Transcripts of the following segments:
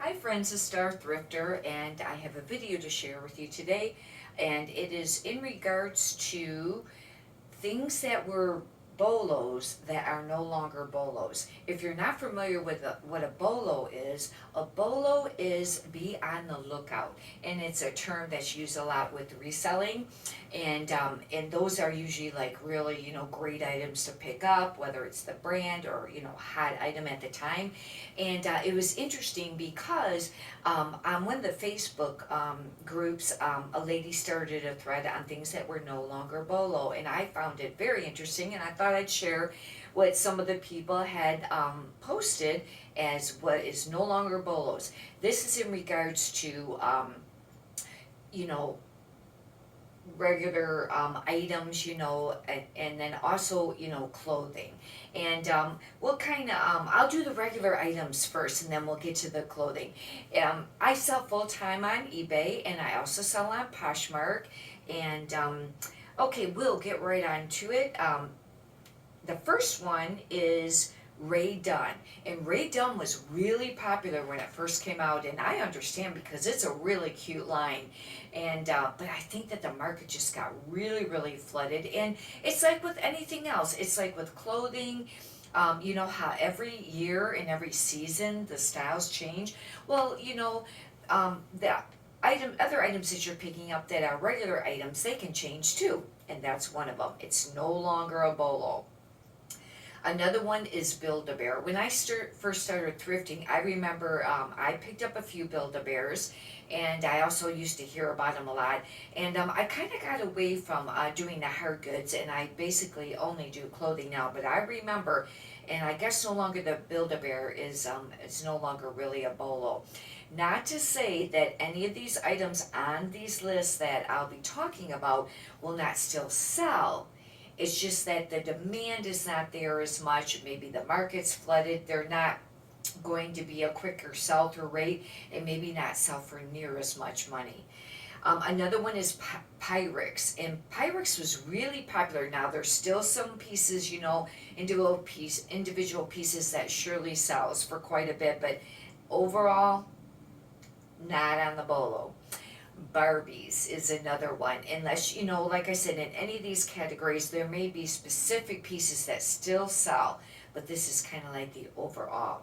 Hi friends, it's Star Thrifter, and I have a video to share with you today, and it is in regards to things that were bolos that are no longer bolos. If you're not familiar with what a bolo is be on the lookout, and it's a term that's used a lot with reselling, and those are usually like really great items to pick up, whether it's the brand or hot item at the time. And it was interesting because on one of the Facebook groups, a lady started a thread on things that were no longer bolo, and I found it very interesting, and I thought I'd share what some of the people had posted as what is no longer bolos. This is in regards to you know regular items, and then also, clothing. And we'll kind of, I'll do the regular items first and then we'll get to the clothing. I sell full time on eBay and I also sell on Poshmark. And okay, we'll get right on to it. The first one is Ray Dunn, and Ray Dunn was really popular when it first came out, and I understand because it's a really cute line, and but I think that the market just got really flooded, and it's like with anything else, it's like with clothing. You know how every year and every season the styles change. Well, the other items that you're picking up that are regular items, they can change too, and that's one of them. It's no longer a bolo. Another one is Build-A-Bear. When I first started thrifting, I remember I picked up a few Build-A-Bears, and I also used to hear about them a lot. And I kind of got away from doing the hard goods, and I basically only do clothing now. But I remember, and I guess no longer the Build-A-Bear is it's no longer really a bolo. Not to say that any of these items on these lists that I'll be talking about will not still sell. It's just that the demand is not there as much. Maybe the market's flooded. They're not going to be a quicker sell-through rate, and maybe not sell for near as much money. Another one is Pyrex, and Pyrex was really popular. Now there's still some pieces, individual pieces that surely sells for quite a bit, but overall, not on the bolo. Barbies is another one, unless, like I said, in any of these categories, there may be specific pieces that still sell, but this is kind of like the overall.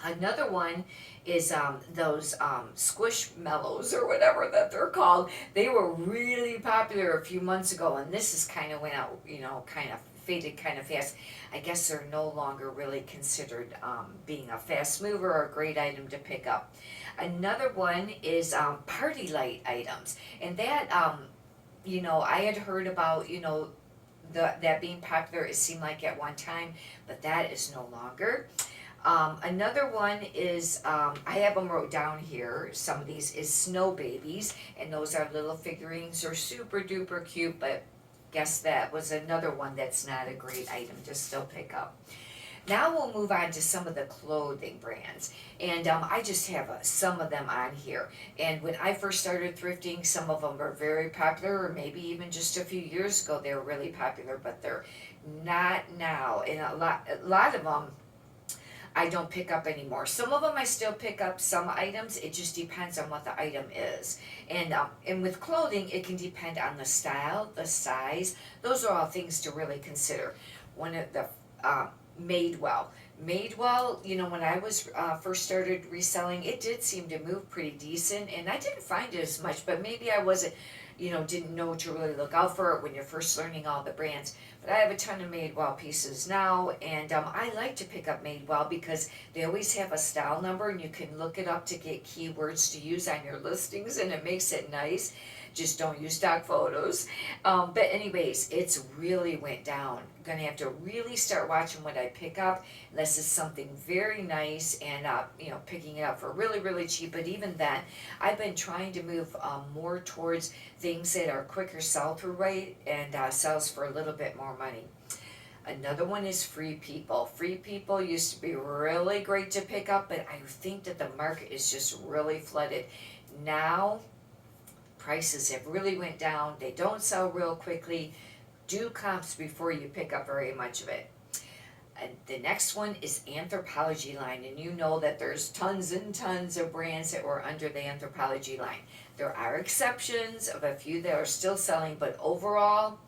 Another one is those squishmallows or whatever that they're called. They were really popular a few months ago, and this is kind of went out, kind of faded kind of fast. I guess they're no longer really considered being a fast mover or a great item to pick up. Another one is party light items, and that I had heard about that being popular. It seemed like at one time, but that is no longer. Another one is, I have them wrote down here, some of these is snow babies, and those are little figurines. They're super duper cute, but guess that was another one that's not a great item to still pick up. Now we'll move on to some of the clothing brands, and I just have some of them on here. And when I first started thrifting, some of them were very popular, or maybe even just a few years ago they were really popular, but they're not now. And a lot of them I don't pick up anymore. Some of them I still pick up some items. It just depends on what the item is. And with clothing, it can depend on the style, the size. Those are all things to really consider. One of the Madewell. Madewell, when I was first started reselling, it did seem to move pretty decent, and I didn't find it as much, but maybe I wasn't, didn't know to really look out for it when you're first learning all the brands. But I have a ton of Madewell pieces now, and I like to pick up Madewell because they always have a style number, and you can look it up to get keywords to use on your listings, and it makes it nice. Just don't use stock photos. But anyways, it's really went down. I'm gonna have to really start watching what I pick up, unless it's something very nice and picking it up for really cheap. But even then, I've been trying to move more towards things that are quicker sell-through rate and sells for a little bit more money. Another one is Free People. Free People used to be really great to pick up, but I think that the market is just really flooded. Now, prices have really went down. They don't sell real quickly. Do comps before you pick up very much of it. The next one is Anthropology line, and you know that there's tons and tons of brands that were under the Anthropology line. There are exceptions of a few that are still selling, but overall,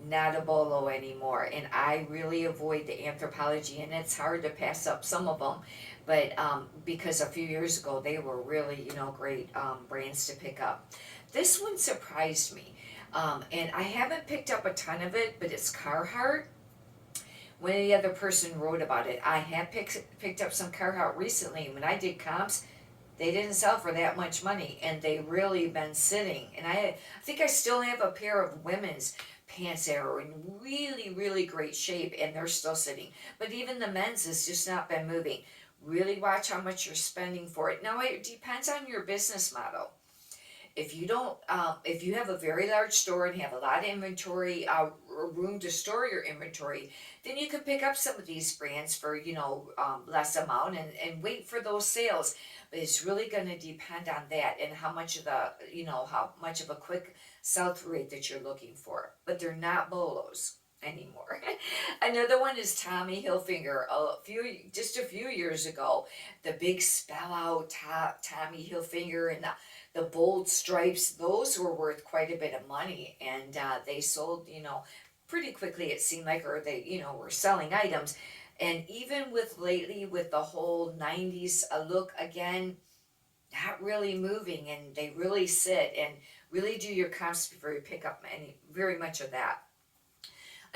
not a bolo anymore. And I really avoid the Anthropology, and it's hard to pass up some of them, but because a few years ago they were really, great brands to pick up. This one surprised me, and I haven't picked up a ton of it, but it's Carhartt. When the other person wrote about it, I have picked up some Carhartt recently. When I did comps, they didn't sell for that much money, and they really been sitting. And I think I still have a pair of women's pants that are in really, really great shape, and they're still sitting. But even the men's has just not been moving. Really watch how much you're spending for it. Now, it depends on your business model. If you don't, if you have a very large store and have a lot of inventory, room to store your inventory, then you can pick up some of these brands for, less amount, and wait for those sales. But it's really going to depend on that, and how much of how much of a quick sell-through rate that you're looking for. But they're not bolos anymore. Another one is Tommy Hilfiger. Just a few years ago, the big spell out Tommy Hilfiger and the bold stripes, those were worth quite a bit of money, and they sold, pretty quickly, it seemed like, or they, were selling items. And even with lately, with the whole 90s look again, not really moving, and they really sit, and really do your comps before you pick up very much of that.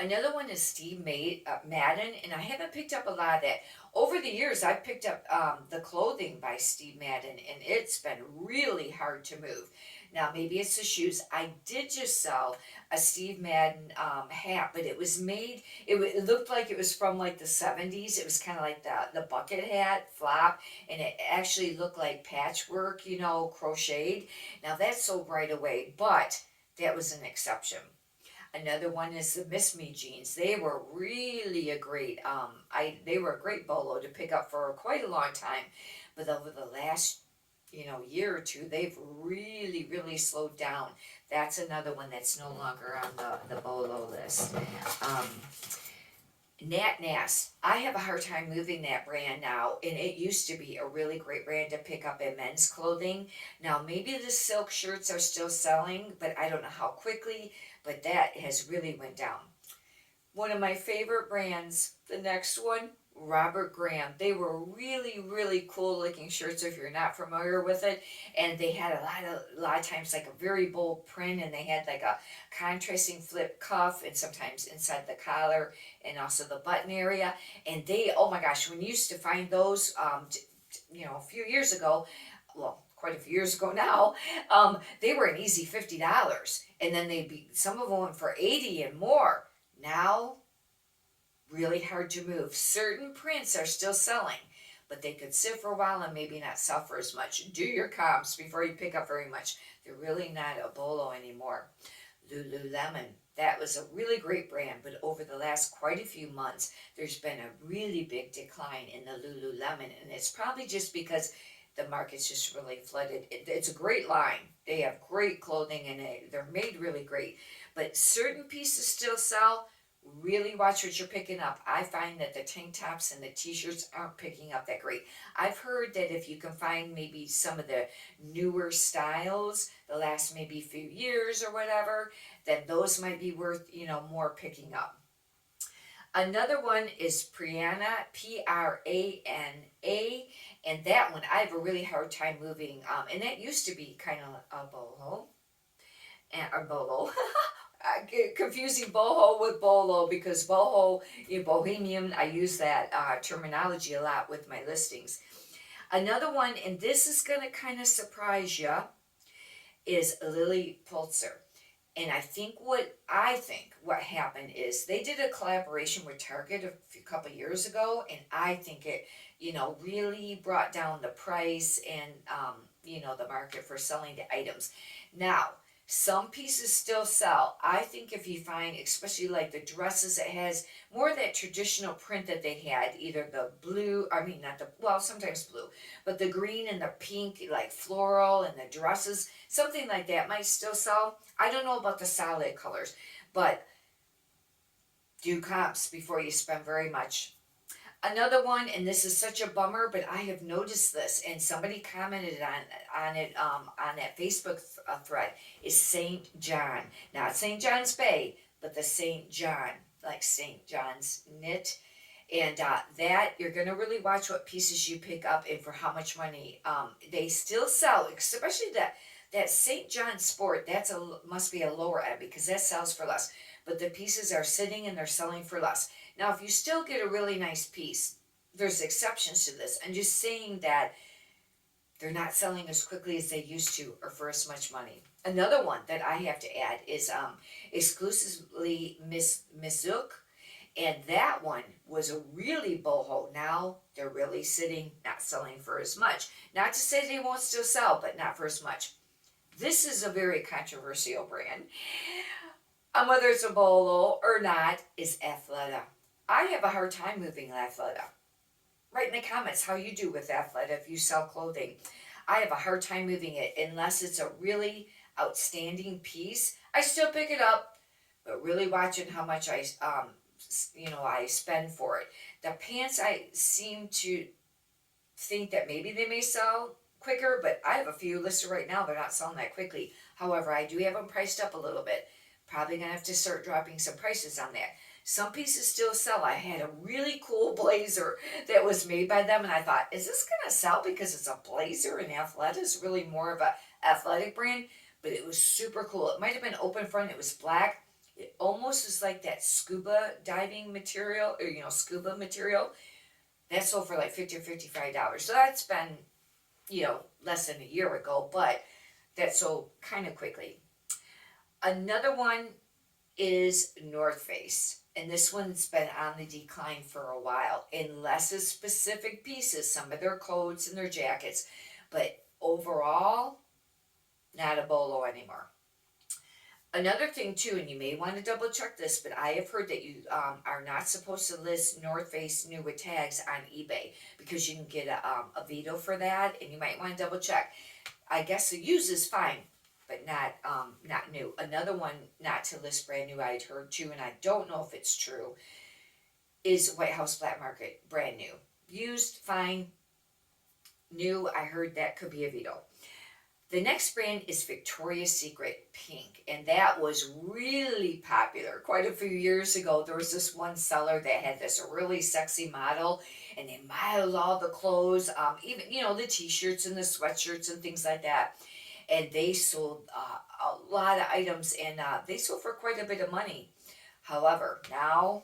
Another one is Steve Madden, and I haven't picked up a lot of that. Over the years, I've picked up the clothing by Steve Madden, and it's been really hard to move. Now, maybe it's the shoes. I did just sell a Steve Madden hat, but it was made, it looked like it was from like the 70s. It was kind of like the bucket hat, flop, and it actually looked like patchwork, crocheted. Now, that sold right away, but that was an exception. Another one is the Miss Me jeans. They were really a great, they were a great bolo to pick up for quite a long time. But over the last, year or two, they've really, really slowed down. That's another one that's no longer on the bolo list. Nat Nas. I have a hard time moving that brand now, and it used to be a really great brand to pick up in men's clothing. Now, maybe the silk shirts are still selling, but I don't know how quickly, but that has really went down. One of my favorite brands, the next one, Robert Graham. They were really, really cool looking shirts if you're not familiar with it. And they had a lot of times like a very bold print, and they had like a contrasting flip cuff, and sometimes inside the collar and also the button area. And they, oh my gosh, when you used to find those, a few years ago, well, quite a few years ago now, they were an easy $50. And then they'd be, some of them went for 80 and more. Now, really hard to move. Certain prints are still selling, but they could sit for a while and maybe not sell for as much. Do your comps before you pick up very much. They're really not a bolo anymore. Lululemon, that was a really great brand, but over the last quite a few months, there's been a really big decline in the Lululemon, and it's probably just because the market's just really flooded. It's a great line. They have great clothing, and they're made really great, but certain pieces still sell. Really watch what you're picking up. I find that the tank tops and the t-shirts aren't picking up that great. I've heard that if you can find maybe some of the newer styles, the last maybe few years or whatever, then those might be worth, more picking up. Another one is PRANA, Prana, and that one I have a really hard time moving. And that used to be kind of a bolo, I get confusing boho with bolo, because boho, bohemian, I use that terminology a lot with my listings. Another one, and this is going to kind of surprise you, is Lily Pulitzer. And I think what happened is they did a collaboration with Target a couple years ago, and I think it, really brought down the price and, the market for selling the items. Now, some pieces still sell. I think if you find, especially like the dresses that has more of that traditional print that they had, either the blue, sometimes blue, but the green and the pink, like floral, and the dresses, something like that might still sell. I don't know about the solid colors, but Do comps before you spend very much. Another one, and this is such a bummer, but I have noticed this, and somebody commented on it on that Facebook thread, is St. John. Not St. John's Bay, but the St. John, like St. John's knit. And that, you're going to really watch what pieces you pick up and for how much money. They still sell, especially that St. John Sport, must be a lower end because that sells for less. But the pieces are sitting and they're selling for less. Now, if you still get a really nice piece, there's exceptions to this. I'm just saying that they're not selling as quickly as they used to or for as much money. Another one that I have to add is exclusively Miss Mizuki. And that one was a really boho. Now they're really sitting, not selling for as much. Not to say they won't still sell, but not for as much. This is a very controversial brand. Whether it's a bolo or not, is Athleta. I have a hard time moving Athleta. Write in the comments how you do with Athleta if you sell clothing. I have a hard time moving it unless it's a really outstanding piece. I still pick it up, but really watching how much I spend for it. The pants, I seem to think that maybe they may sell quicker, but I have a few listed right now. They're not selling that quickly. However, I do have them priced up a little bit. Probably gonna have to start dropping some prices on that. Some pieces still sell. I had a really cool blazer that was made by them, and I thought, is this gonna sell because it's a blazer and Athleta is really more of a athletic brand? But it was super cool. It might have been open front. It was black. It almost is like that scuba diving material, or scuba material. That sold for like $50 or $55. So that's been, less than a year ago, but that sold kind of quickly. Another one is North Face, and this one's been on the decline for a while, unless it's specific pieces, some of their coats and their jackets, but overall, not a bolo anymore. Another thing too, and you may want to double check this, but I have heard that you are not supposed to list North Face new with tags on eBay because you can get a veto for that, and you might want to double check. I guess the used is fine, but not new. Another one not to list brand new I'd heard too, and I don't know if it's true, is White House Black Market, brand new. Used, fine. New, I heard that could be a veto. The next brand is Victoria's Secret Pink, and that was really popular. Quite a few years ago, there was this one seller that had this really sexy model, and they modeled all the clothes, even, the t-shirts and the sweatshirts and things like that. And they sold a lot of items, and they sold for quite a bit of money. However, now,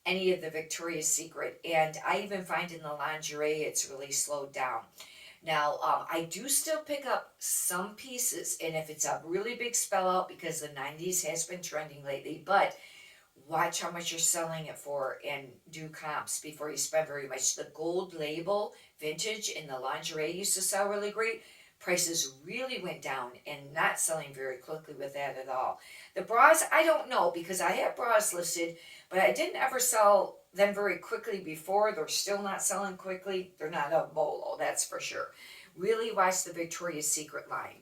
any of the Victoria's Secret, and I even find in the lingerie, it's really slowed down. Now, I do still pick up some pieces, and if it's a really big spell out, because the 90s has been trending lately, but watch how much you're selling it for and do comps before you spend very much. The gold label vintage in the lingerie used to sell really great. Prices really went down and not selling very quickly with that at all. The bras, I don't know, because I have bras listed, but I didn't ever sell them very quickly before. They're still not selling quickly. They're not a bolo, that's for sure. Really watch the Victoria's Secret line.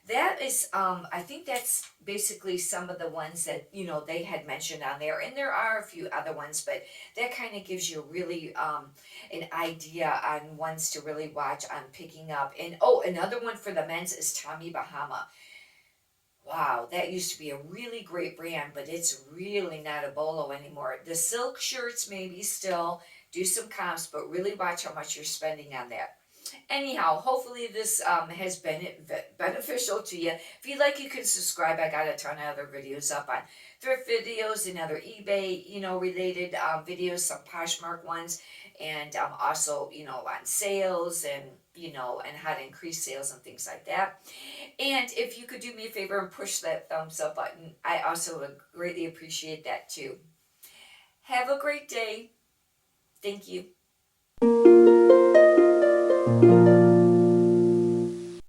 That is, I think that's basically some of the ones that, they had mentioned on there. And there are a few other ones, but that kind of gives you really an idea on ones to really watch on picking up. And, another one for the men's is Tommy Bahama. Wow, that used to be a really great brand, but it's really not a bolo anymore. The silk shirts maybe still, do some comps, but really watch how much you're spending on that. Anyhow, hopefully this has been beneficial to you. If you'd like, you can subscribe. I got a ton of other videos up on thrift videos and other eBay, related videos, some Poshmark ones, and also, on sales and, and how to increase sales and things like that. And if you could do me a favor and push that thumbs up button, I also would greatly appreciate that too. Have a great day. Thank you.